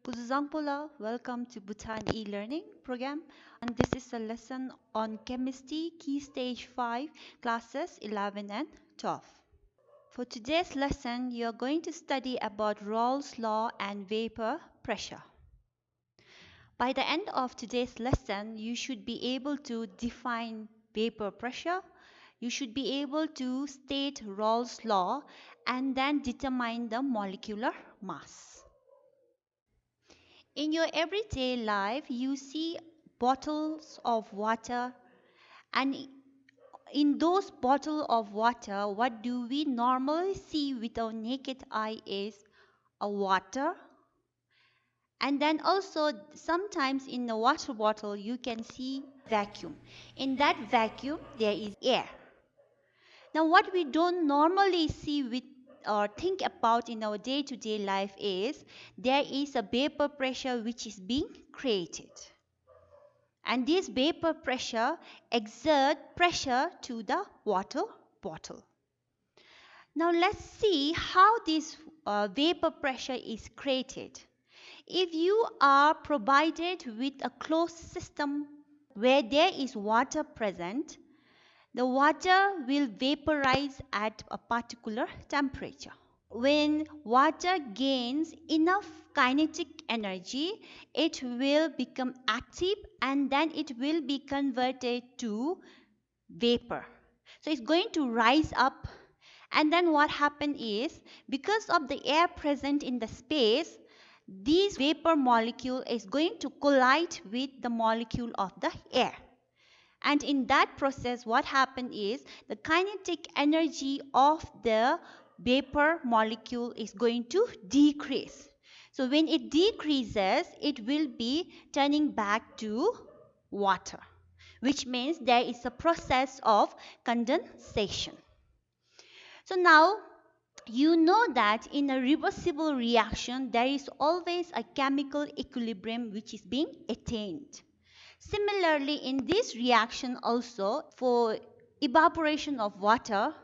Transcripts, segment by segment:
Puzuzangpola, welcome to Bhutan e-learning program, and this is a lesson on chemistry key stage 5 classes 11 and 12. For today's lesson, you are going to study about Raoult's law and vapor pressure. By the end of today's lesson, you should be able to define vapor pressure, you should be able to state Raoult's law, and then determine the molecular mass. In your everyday life, you see bottles of water, and in those bottles of water, what do we normally see with our naked eye is a water. And then also sometimes in the water bottle you can see vacuum. In that vacuum there is air. Now what we don't normally see with or think about in our day-to-day life is there is a vapor pressure which is being created. And this vapor pressure exert pressure to the water bottle. Now let's see how this vapor pressure is created. If you are provided with a closed system where there is water present, the water will vaporize at a particular temperature. When water gains enough kinetic energy, it will become active and then it will be converted to vapor. So it's going to rise up, and then what happens is because of the air present in the space, this vapor molecule is going to collide with the molecule of the air. And in that process, what happens is the kinetic energy of the vapor molecule is going to decrease. So when it decreases, it will be turning back to water, which means there is a process of condensation. So now you know that in a reversible reaction, there is always a chemical equilibrium which is being attained. Similarly, in this reaction also, for evaporation of water,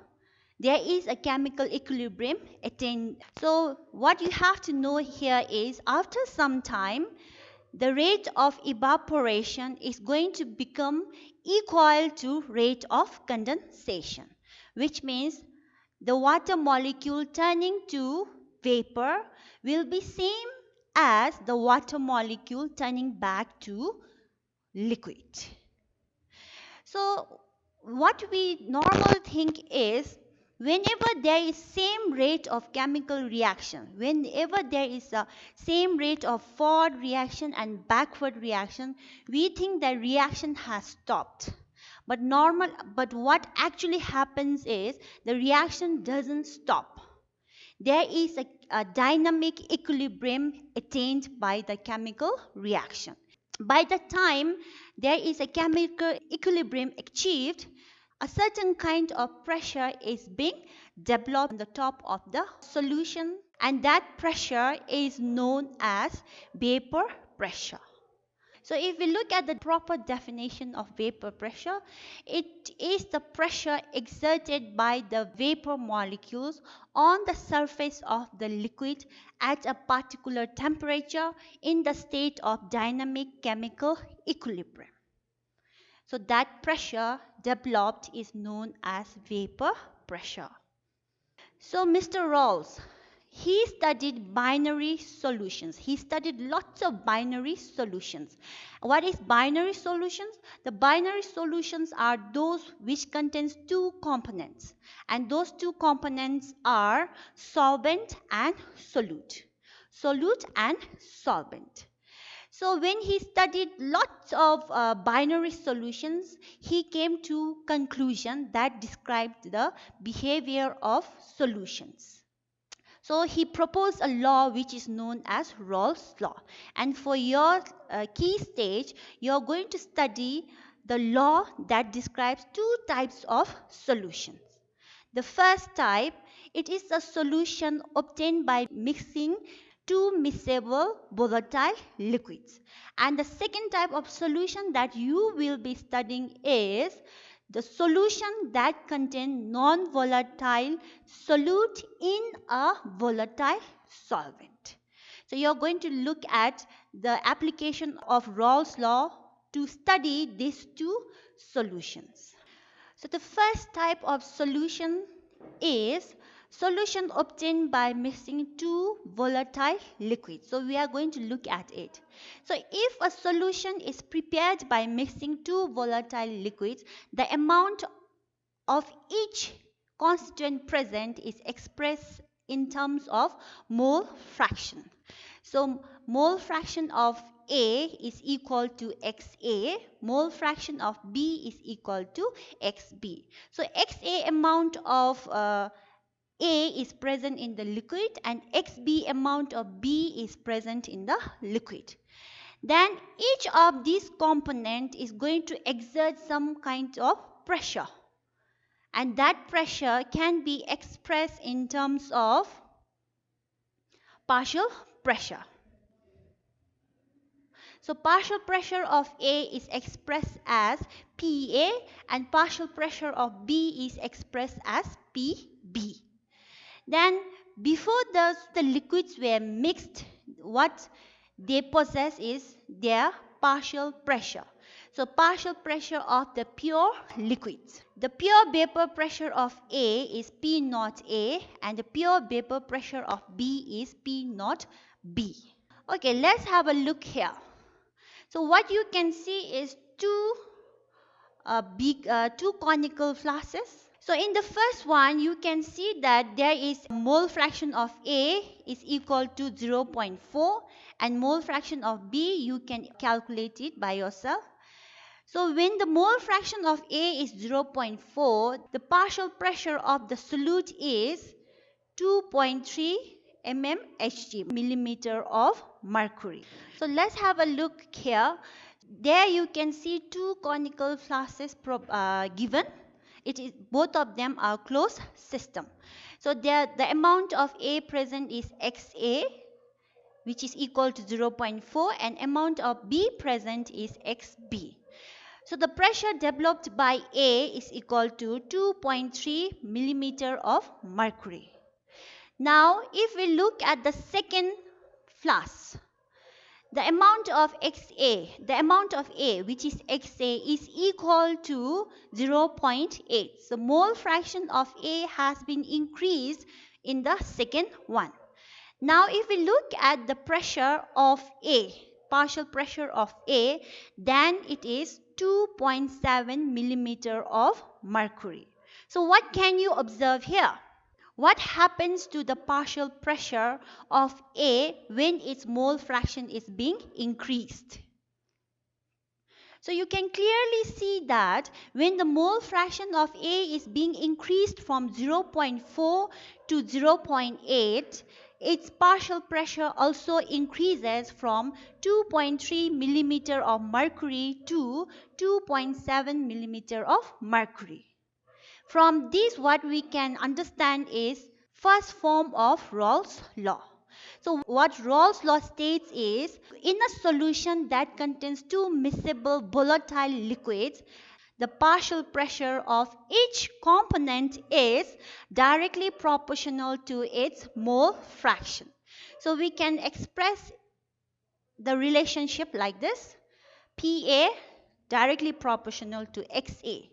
there is a chemical equilibrium attained. So what you have to know here is after some time, the rate of evaporation is going to become equal to rate of condensation, which means the water molecule turning to vapor will be same as the water molecule turning back to liquid. So what we normally think is whenever there is same rate of chemical reaction, whenever there is a same rate of forward reaction and backward reaction, we think the reaction has stopped. But what actually happens is the reaction doesn't stop. There is a dynamic equilibrium attained by the chemical reaction. By the time there is a chemical equilibrium achieved, a certain kind of pressure is being developed on the top of the solution, and that pressure is known as vapor pressure. So if we look at the proper definition of vapor pressure, it is the pressure exerted by the vapor molecules on the surface of the liquid at a particular temperature in the state of dynamic chemical equilibrium. So that pressure developed is known as vapor pressure. So Mr. Rawls, he studied binary solutions. He studied lots of binary solutions. What is binary solutions? The binary solutions are those which contains two components. And those two components are solvent and solute. Solute and solvent. So when he studied lots of binary solutions, he came to conclusion that described the behavior of solutions. So he proposed a law which is known as Raoult's law. And for your key stage, you are going to study the law that describes two types of solutions. The first type, it is a solution obtained by mixing two miscible volatile liquids. And the second type of solution that you will be studying is the solution that contains non-volatile solute in a volatile solvent. So you're going to look at the application of Rawls law to study these two solutions. So the first type of solution is solution obtained by mixing two volatile liquids. So we are going to look at it. So if a solution is prepared by mixing two volatile liquids, the amount of each constituent present is expressed in terms of mole fraction. So mole fraction of A is equal to XA, mole fraction of B is equal to XB. So XA amount of A is present in the liquid and XB amount of B is present in the liquid. Then each of these components is going to exert some kind of pressure. And that pressure can be expressed in terms of partial pressure. So partial pressure of A is expressed as PA and partial pressure of B is expressed as PB. Then before the liquids were mixed, what they possess is their partial pressure. So partial pressure of the pure liquids. The pure vapor pressure of A is P naught A and the pure vapor pressure of B is P naught B. Okay, let's have a look here. So what you can see is two conical flasks. So in the first one, you can see that there is mole fraction of A is equal to 0.4 and mole fraction of B, you can calculate it by yourself. So when the mole fraction of A is 0.4, the partial pressure of the solute is 2.3 mmHg, millimeter of mercury. So let's have a look here. There you can see two conical flasks given. It is both of them are closed system. So there the amount of A present is XA, which is equal to 0.4, and amount of B present is XB. So the pressure developed by A is equal to 2.3 millimeter of mercury. Now if we look at the second flask, the amount of A which is XA is equal to 0.8. So mole fraction of A has been increased in the second one. Now if we look at the pressure of A, partial pressure of A, then it is 2.7 millimeter of mercury. So what can you observe here? What happens to the partial pressure of A when its mole fraction is being increased? So you can clearly see that when the mole fraction of A is being increased from 0.4 to 0.8, its partial pressure also increases from 2.3 millimeter of mercury to 2.7 millimeter of mercury. From this, what we can understand is first form of Rawls law. So what Rawls law states is, in a solution that contains two miscible volatile liquids, the partial pressure of each component is directly proportional to its mole fraction. So we can express the relationship like this: PA directly proportional to XA.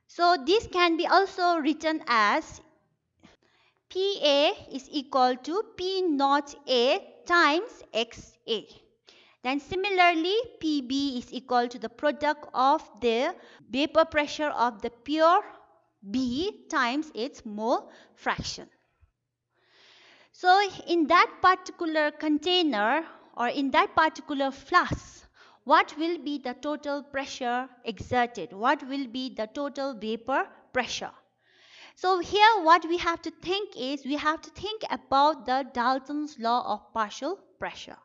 So this can be also written as PA is equal to P naught A times XA. Then similarly, PB is equal to the product of the vapor pressure of the pure B times its mole fraction. So in that particular container or in that particular flask, what will be the total pressure exerted? What will be the total vapor pressure? So here what we have to think is, we have to think about the Dalton's law of partial pressure.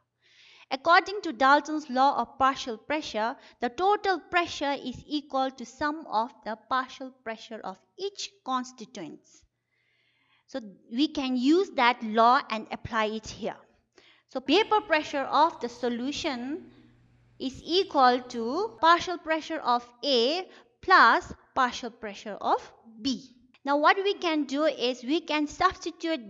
According to Dalton's law of partial pressure, the total pressure is equal to sum of the partial pressure of each constituent. So we can use that law and apply it here. So vapor pressure of the solution is equal to partial pressure of A plus partial pressure of B. Now what we can do is we can substitute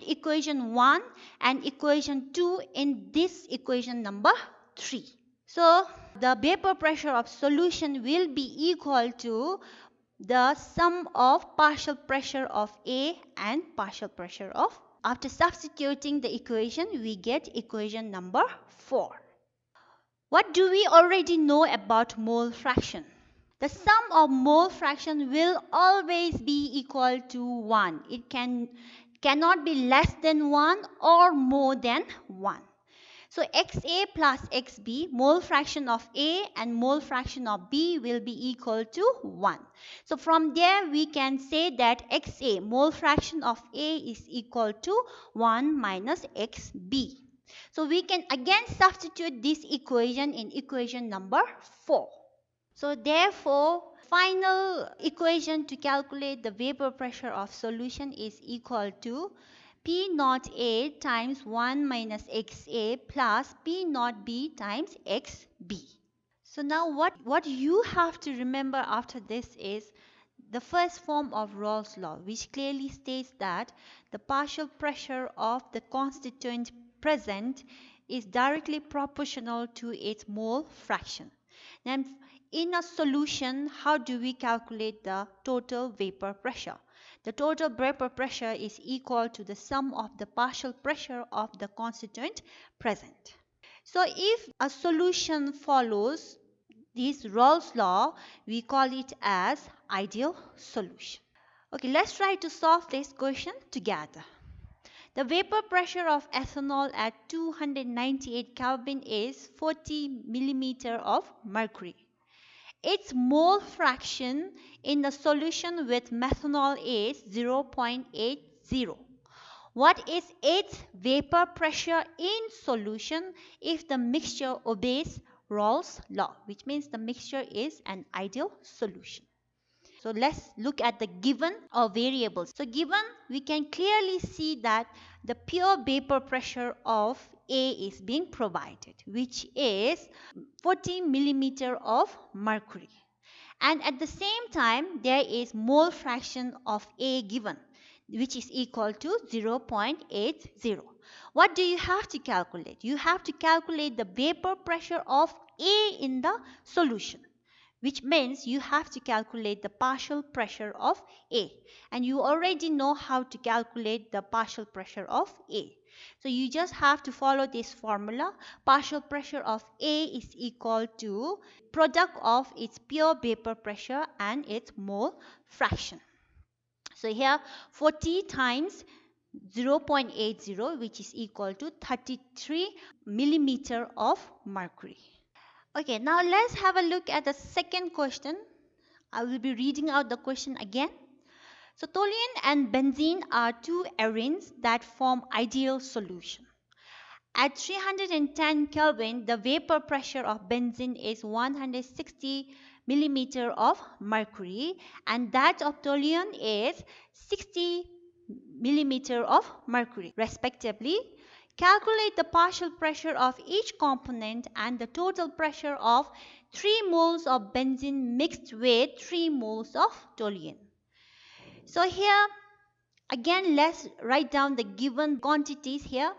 equation 1 and equation 2 in this equation number 3. So the vapor pressure of solution will be equal to the sum of partial pressure of A and partial pressure of. After substituting the equation, we get equation number 4. What do we already know about mole fraction? The sum of mole fraction will always be equal to 1. It cannot be less than 1 or more than 1. So XA plus XB, mole fraction of A and mole fraction of B will be equal to 1. So from there we can say that XA, mole fraction of A, is equal to 1 minus XB. So we can again substitute this equation in equation number 4. So therefore, final equation to calculate the vapor pressure of solution is equal to P naught A times 1 minus XA plus P naught B times XB. So now what you have to remember after this is the first form of Rolle's law, which clearly states that the partial pressure of the constituent present is directly proportional to its mole fraction. Then in a solution, how do we calculate the total vapor pressure? The total vapor pressure is equal to the sum of the partial pressure of the constituent present. So if a solution follows this Rolle's law, we call it as ideal solution. Okay, let's try to solve this question together. The vapor pressure of ethanol at 298 Kelvin is 40 millimeter of mercury. Its mole fraction in the solution with methanol is 0.80. What is its vapor pressure in solution if the mixture obeys Rolle's law, which means the mixture is an ideal solution? So let's look at the given or variables. So given, we can clearly see that the pure vapor pressure of A is being provided, which is 40 millimeter of mercury. And at the same time, there is mole fraction of A given, which is equal to 0.80. What do you have to calculate? You have to calculate the vapor pressure of A in the solution, which means you have to calculate the partial pressure of A. And you already know how to calculate the partial pressure of A. So you just have to follow this formula. Partial pressure of A is equal to product of its pure vapor pressure and its mole fraction. So here 40 times 0.80, which is equal to 33 millimeter of mercury. Okay, now let's have a look at the second question. I will be reading out the question again. So toluene and benzene are two arenes that form ideal solution. At 310 Kelvin, the vapor pressure of benzene is 160 millimeter of mercury, and that of toluene is 60 millimeter of mercury, respectively. Calculate the partial pressure of each component and the total pressure of 3 moles of benzene mixed with 3 moles of toluene. So here again let's write down the given quantities here.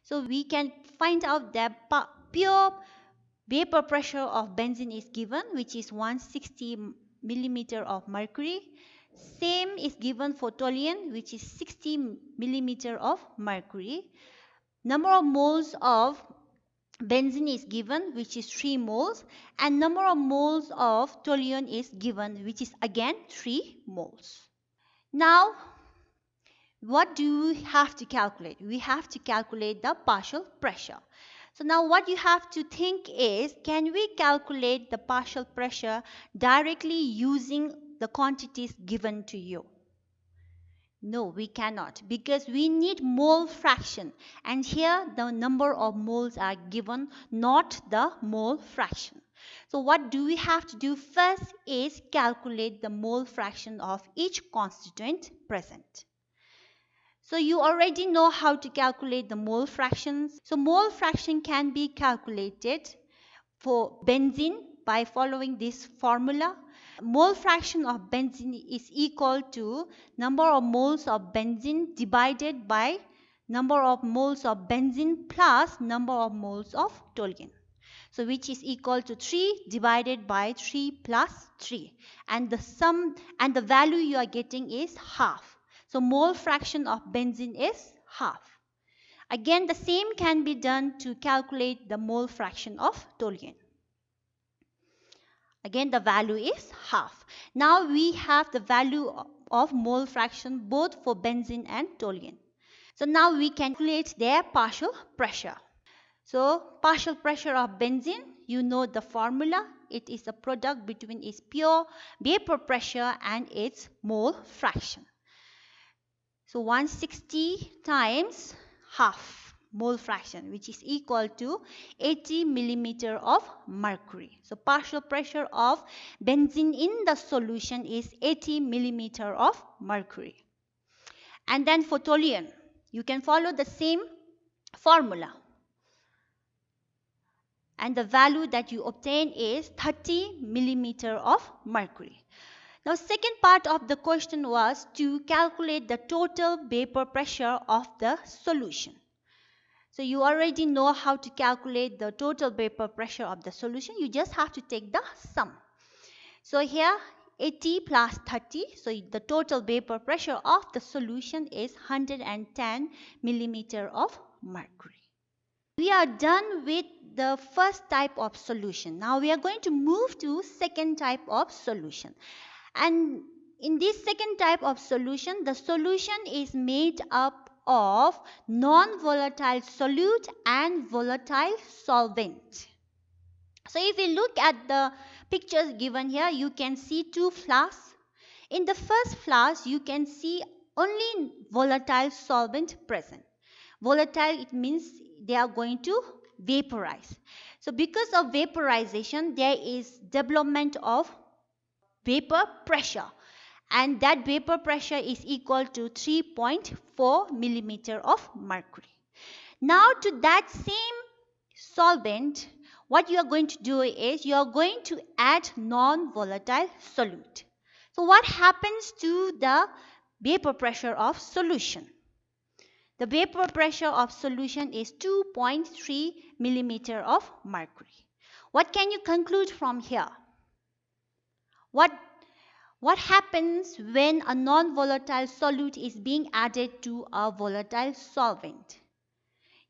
So we can find out that pure vapor pressure of benzene is given, which is 160 millimeter of mercury. Same is given for toluene, which is 60 millimeter of mercury. Number of moles of benzene is given, which is 3 moles, and number of moles of toluene is given, which is again 3 moles. Now, what do we have to calculate? We have to calculate the partial pressure. So now what you have to think is, can we calculate the partial pressure directly using the quantities given to you? No, we cannot, because we need mole fraction, and here the number of moles are given, not the mole fraction. So what do we have to do first is calculate the mole fraction of each constituent present. So you already know how to calculate the mole fractions. So mole fraction can be calculated for benzene by following this formula. mole fraction of benzene is equal to number of moles of benzene divided by number of moles of benzene plus number of moles of toluene. So which is equal to 3 divided by 3 plus 3, and the sum and the value you are getting is half. So mole fraction of benzene is half. Again, the same can be done to calculate the mole fraction of toluene. Again, the value is half. Now we have the value of mole fraction both for benzene and toluene. So now we can calculate their partial pressure. So partial pressure of benzene, you know the formula. It is a product between its pure vapor pressure and its mole fraction. So 160 times half mole fraction, which is equal to 80 millimeter of mercury. So partial pressure of benzene in the solution is 80 millimeter of mercury. And then for toluene, you can follow the same formula. And the value that you obtain is 30 millimeter of mercury. Now, second part of the question was to calculate the total vapor pressure of the solution. So you already know how to calculate the total vapor pressure of the solution. You just have to take the sum. So here 80 plus 30. So the total vapor pressure of the solution is 110 millimeter of mercury. We are done with the first type of solution. Now we are going to move to second type of solution. And in this second type of solution, the solution is made up of non-volatile solute and volatile solvent. So if you look at the pictures given here, you can see two flasks. In the first flask, you can see only volatile solvent present. Volatile, it means they are going to vaporize. So because of vaporization, there is development of vapor pressure, and that vapor pressure is equal to 3.4 millimeter of mercury. Now to that same solvent, what you are going to do is you are going to add non-volatile solute. So what happens to the vapor pressure of solution? The vapor pressure of solution is 2.3 millimeter of mercury. What can you conclude from here? What happens when a non-volatile solute is being added to a volatile solvent?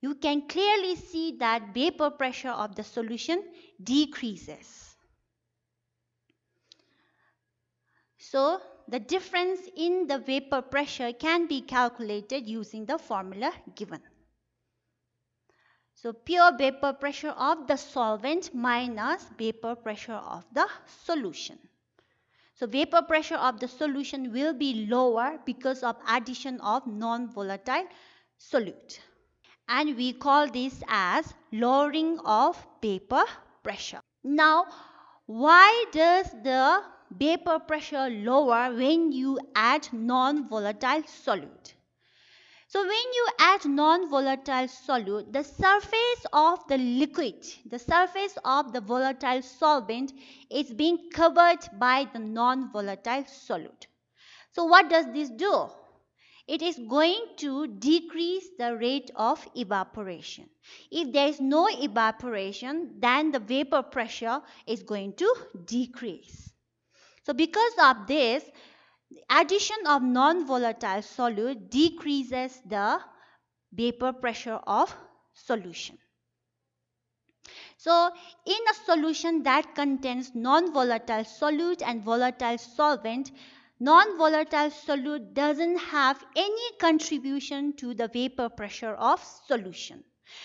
You can clearly see that vapor pressure of the solution decreases. So the difference in the vapor pressure can be calculated using the formula given. So pure vapor pressure of the solvent minus vapor pressure of the solution. So vapor pressure of the solution will be lower because of addition of non-volatile solute. And we call this as lowering of vapor pressure. Now, why does the vapor pressure lower when you add non-volatile solute? So when you add non-volatile solute, the surface of the liquid, the surface of the volatile solvent is being covered by the non-volatile solute. So what does this do? It is going to decrease the rate of evaporation. If there is no evaporation, then the vapor pressure is going to decrease. So because of this, addition of non-volatile solute decreases the vapor pressure of solution. So in a solution that contains non-volatile solute and volatile solvent, non-volatile solute doesn't have any contribution to the vapor pressure of solution.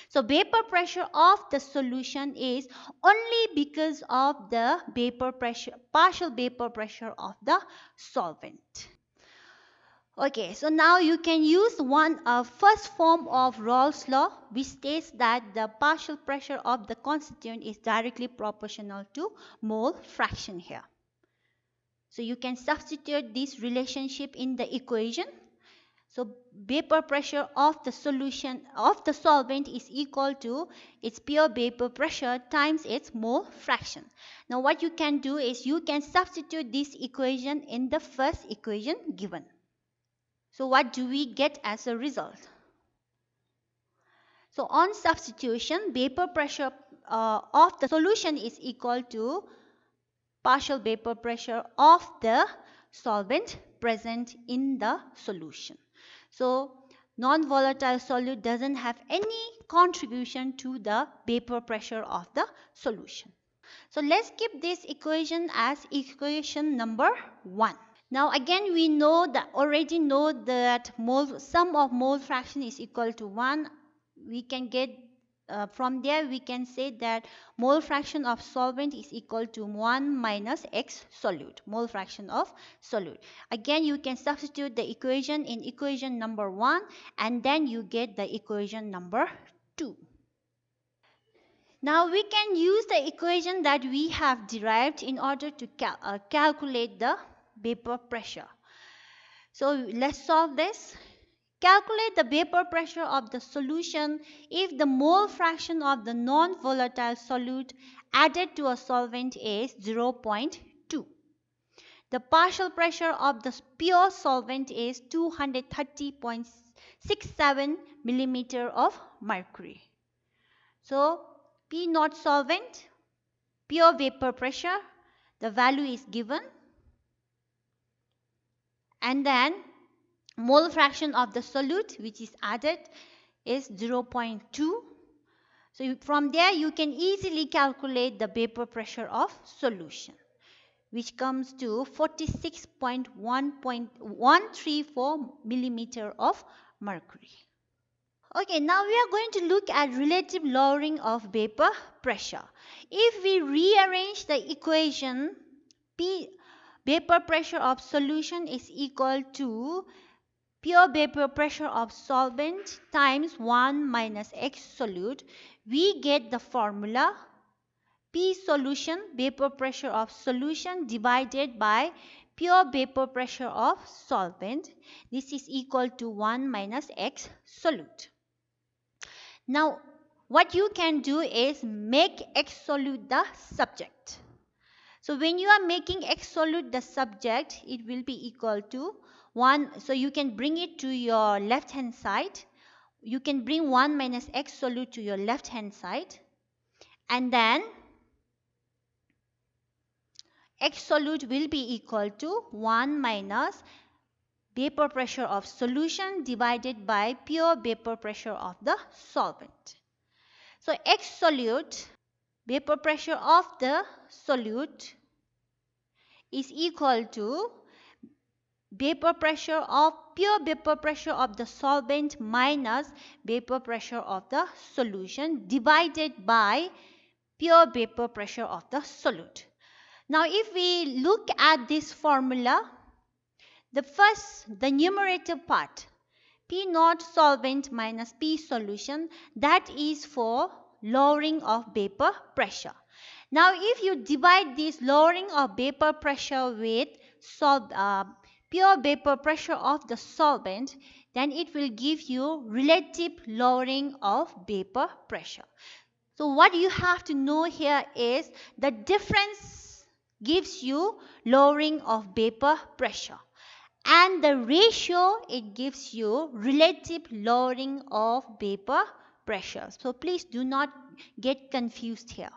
So vapor pressure of the solution is only because of the vapor pressure, partial vapor pressure of the solvent. Okay, so now you can use first form of Raoult's law, which states that the partial pressure of the constituent is directly proportional to mole fraction here. So you can substitute this relationship in the equation. So vapor pressure of the solution of the solvent is equal to its pure vapor pressure times its mole fraction. Now what you can do is you can substitute this equation in the first equation given. So what do we get as a result? So on substitution, vapor pressure of the solution is equal to partial vapor pressure of the solvent present in the solution. So non-volatile solute doesn't have any contribution to the vapor pressure of the solution. So let's keep this equation as equation number 1. Now again we already know that sum of mole fraction is equal to 1. We can get from there we can say that mole fraction of solvent is equal to 1 minus X solute, mole fraction of solute. Again you can substitute the equation in equation number 1 and then you get the equation number 2. Now we can use the equation that we have derived in order to calculate the vapor pressure. So let's solve this. Calculate the vapor pressure of the solution if the mole fraction of the non-volatile solute added to a solvent is 0.2. The partial pressure of the pure solvent is 230.67 millimeter of mercury. So P naught solvent, pure vapor pressure, the value is given, and then mole fraction of the solute which is added is 0.2. So from there you can easily calculate the vapor pressure of solution, which comes to 46.134 millimeter of mercury. Okay, now we are going to look at relative lowering of vapor pressure. If we rearrange the equation, vapor pressure of solution is equal to pure vapor pressure of solvent times 1 minus X solute, we get the formula P solution, vapor pressure of solution divided by pure vapor pressure of solvent. This is equal to 1 minus X solute. Now what you can do is make X solute the subject. So when you are making X solute the subject, it will be equal to 1. So you can bring it to your left hand side. You can bring 1 minus X solute to your left hand side. And then X solute will be equal to 1 minus vapor pressure of solution divided by pure vapor pressure of the solvent. So X solute, vapor pressure of the solute is equal to pure vapor pressure of the solvent minus vapor pressure of the solution divided by pure vapor pressure of the solute. Now if we look at this formula, the numerator part, P naught solvent minus P solution, that is for lowering of vapor pressure. Now if you divide this lowering of vapor pressure with pure vapor pressure of the solvent, then it will give you relative lowering of vapor pressure. So what you have to know here is the difference gives you lowering of vapor pressure, and the ratio, it gives you relative lowering of vapor pressure. So please do not get confused here.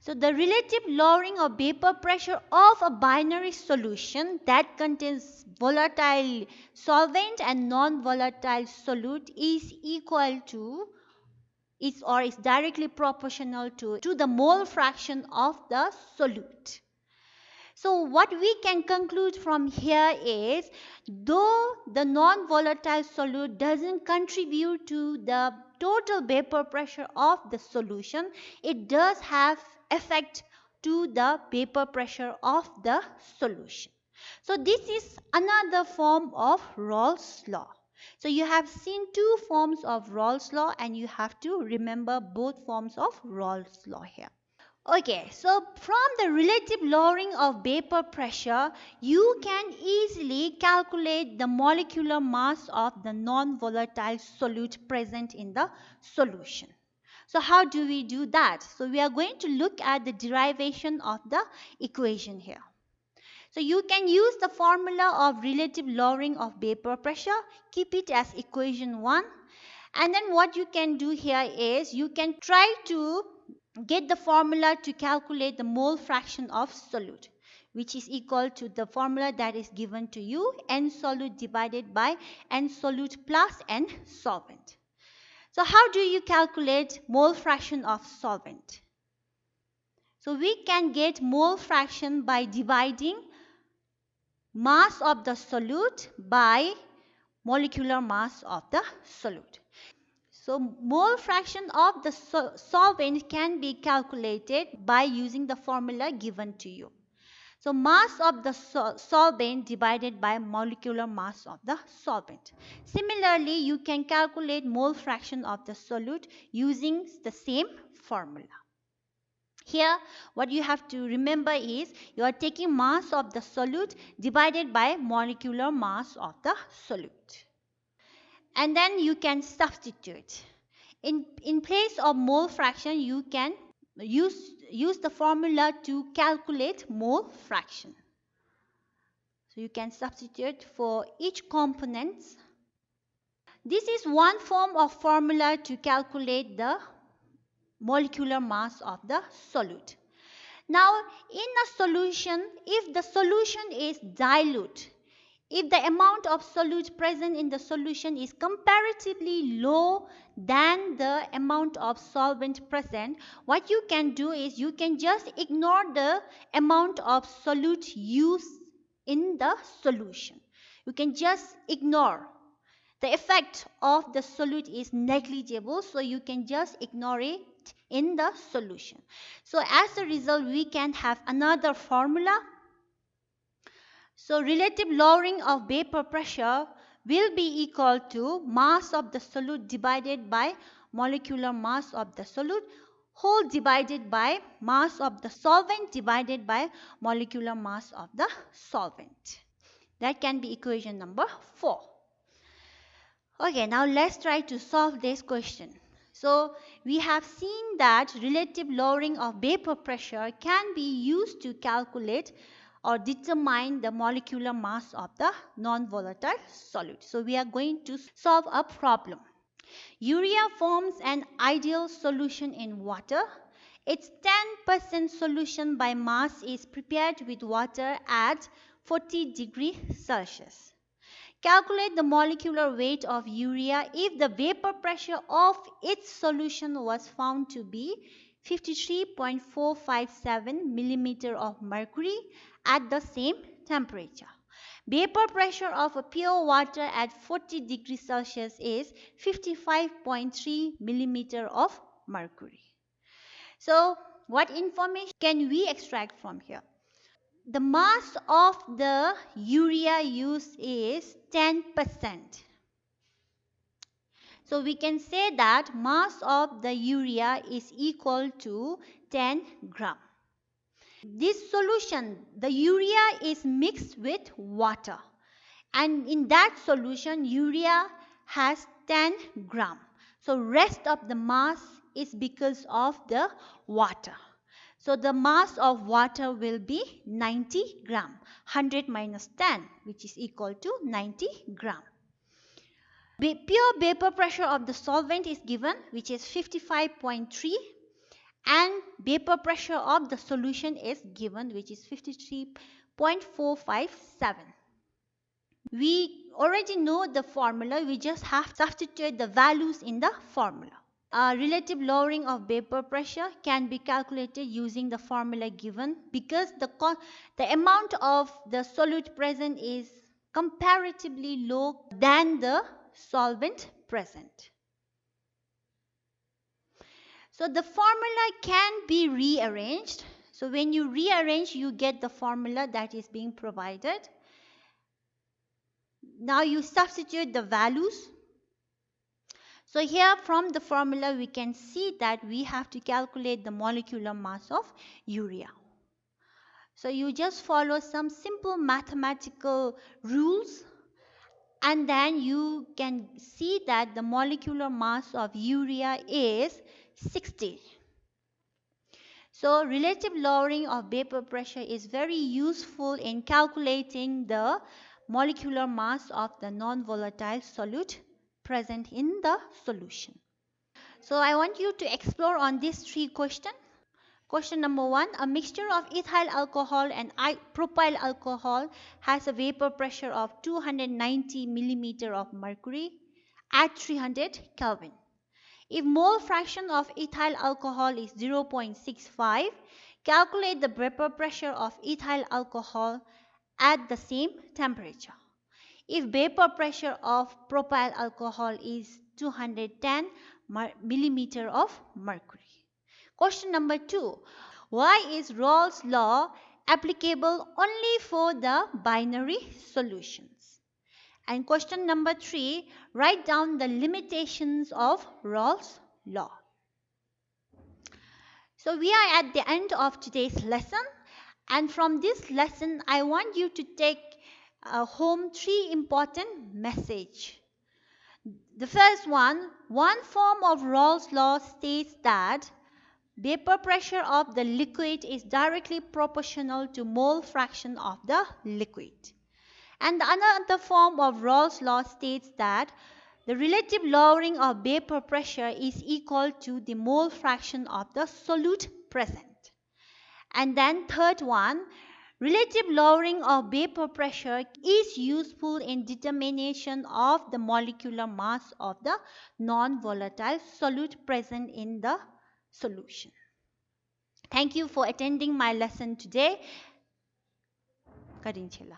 So the relative lowering of vapor pressure of a binary solution that contains volatile solvent and non-volatile solute is equal to is directly proportional to the mole fraction of the solute. So what we can conclude from here is, though the non-volatile solute doesn't contribute to the total vapor pressure of the solution, it does have effect to the vapor pressure of the solution. So this is another form of Raoult's law. So you have seen two forms of Raoult's law and you have to remember both forms of Raoult's law here. Okay, so from the relative lowering of vapor pressure, you can easily calculate the molecular mass of the non-volatile solute present in the solution. So how do we do that? So we are going to look at the derivation of the equation here. So you can use the formula of relative lowering of vapor pressure, keep it as equation 1, and then what you can do here is you can try to get the formula to calculate the mole fraction of solute, which is equal to the formula that is given to you, N solute divided by N solute plus N solvent. So how do you calculate mole fraction of solvent? So we can get mole fraction by dividing mass of the solute by molecular mass of the solute. So mole fraction of the solvent can be calculated by using the formula given to you. So mass of the solvent divided by molecular mass of the solvent. Similarly, you can calculate mole fraction of the solute using the same formula. Here, what you have to remember is you are taking mass of the solute divided by molecular mass of the solute. And then you can substitute. In place of mole fraction, you can use the formula to calculate mole fraction. So you can substitute for each component. This is one form of formula to calculate the molecular mass of the solute. Now, in a solution, if the solution is dilute, if the amount of solute present in the solution is comparatively low than the amount of solvent present, what you can do is you can just ignore the amount of solute used in the solution. You can just ignore. The effect of the solute is negligible, so you can just ignore it in the solution. So as a result, we can have another formula. So relative lowering of vapor pressure will be equal to mass of the solute divided by molecular mass of the solute whole divided by mass of the solvent divided by molecular mass of the solvent. That can be equation number 4. Okay, now let's try to solve this question. So we have seen that relative lowering of vapor pressure can be used to calculate or determine the molecular mass of the non-volatile solute. So we are going to solve a problem. Urea forms an ideal solution in water. Its 10% solution by mass is prepared with water at 40 degrees Celsius. Calculate the molecular weight of urea if the vapor pressure of its solution was found to be 53.457 millimeter of mercury at the same temperature. Vapor pressure of a pure water at 40 degrees Celsius is 55.3 millimeter of mercury. So, what information can we extract from here? The mass of the urea used is 10%. So we can say that mass of the urea is equal to 10 gram. This solution, the urea is mixed with water, and in that solution urea has 10 gram. So rest of the mass is because of the water. So the mass of water will be 90 gram. 100 minus 10, which is equal to 90 gram. Pure vapor pressure of the solvent is given, which is 55.3, and vapor pressure of the solution is given, which is 53.457. We already know the formula, we just have to substitute the values in the formula. Relative lowering of vapor pressure can be calculated using the formula given because the amount of the solute present is comparatively low than the solvent present. So the formula can be rearranged. So when you rearrange, you get the formula that is being provided. Now you substitute the values. So here from the formula we can see that we have to calculate the molecular mass of urea. So you just follow some simple mathematical rules and then you can see that the molecular mass of urea is 60. So relative lowering of vapor pressure is very useful in calculating the molecular mass of the non-volatile solute present in the solution. So I want you to explore on these three questions. Question number 1, a mixture of ethyl alcohol and propyl alcohol has a vapor pressure of 290 millimeter of mercury at 300 Kelvin. If mole fraction of ethyl alcohol is 0.65, calculate the vapor pressure of ethyl alcohol at the same temperature. If vapor pressure of propyl alcohol is 210 millimeter of mercury. Question number 2. Why is Rolle's law applicable only for the binary solutions? And question number 3. Write down the limitations of Rolle's law. So we are at the end of today's lesson. And from this lesson, I want you to take home three important messages. The first one form of Rolle's law states that vapor pressure of the liquid is directly proportional to mole fraction of the liquid. And another form of Rolle's law states that the relative lowering of vapor pressure is equal to the mole fraction of the solute present. And then third one, relative lowering of vapor pressure is useful in determination of the molecular mass of the non-volatile solute present in the solution. Thank you for attending my lesson today. Karinchela.